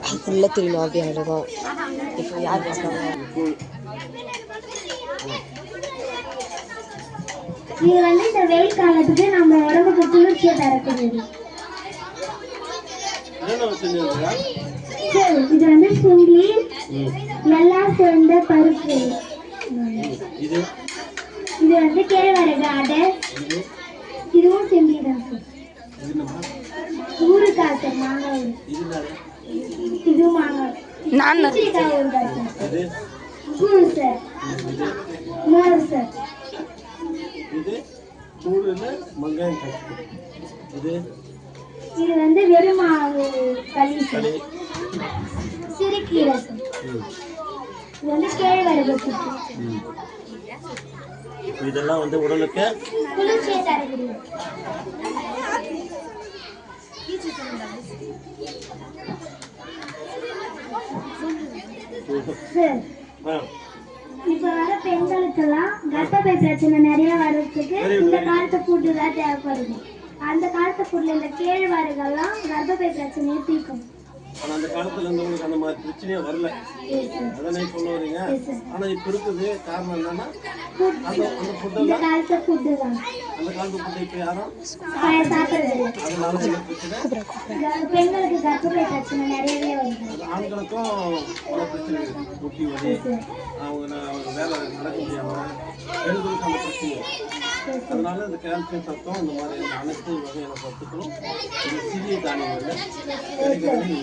அதுக்குள்ள தெரியும் அப்படியே இருக்கும். இப்போ யார் பேசுறாங்க? இது வந்து இந்த வெயில் காலத்துக்கு நம்ம உடம்புக்கு குளிர்ச்சியை தரக்கூடியது. இது வந்து சுண்டி எல்லாம் சேர்ந்த பருப்பு. இது வந்து கேழ்வரகு அடை. இதுவும் சிம்பி தான் சார். ஊறுகாய் சார், மாங்காய். இது மாங்காய். கூழ் சார். மோர் சார். இது வந்து வெறும் மாவு களி சார். சிறுகீரை சார். இது வந்து கேழ்வரகு சார். இதெல்லாம் வந்து உடலுக்கு குளிர்ச்சியை தரக்கூடியது. இப்ப வர பெண்களுக்கெல்லாம் கர்ப்பப்பை பிரச்சனை நிறைய வர்றதுக்கு இந்த காலத்து ஃபுட்டு தான் தேவைப்படுது. அந்த காலத்து ஃபுட்ல இந்த கேழ்வரகெல்லாம் கர்ப்பப்பை பிரச்சனையை தீர்க்கும். ஆனா அந்த காலத்துல இருந்தவங்களுக்கு அந்த மாதிரி பிரச்சனையே வரல. அதனை சொல்ல வரீங்க. ஆனா இப்ப இருக்குது காரணம் என்னன்னா அந்த காலத்து ஃபுட்டு தான். அந்த காலத்து ஃபுட்டு இப்ப யாரும் சாப்பிடுறது. அதனால என்ன பிரச்சனை? பெண்களுக்கு கர்ப்பப்பை பிரச்சனை நிறையவே வருது. ஆண்களுக்கும் பல பிரச்சனை இருக்கு. முட்டி வலி, அவங்க வேலை நடக்க முடியாம பெண்களுக்கு அந்த பிரச்சனை. அதனால இந்த கால்சியம் சத்தம் இந்த மாதிரி அனைத்து வகையான சத்துக்களும் இந்த சிறிய தானியங்கள்ல கிடைக்கிறது.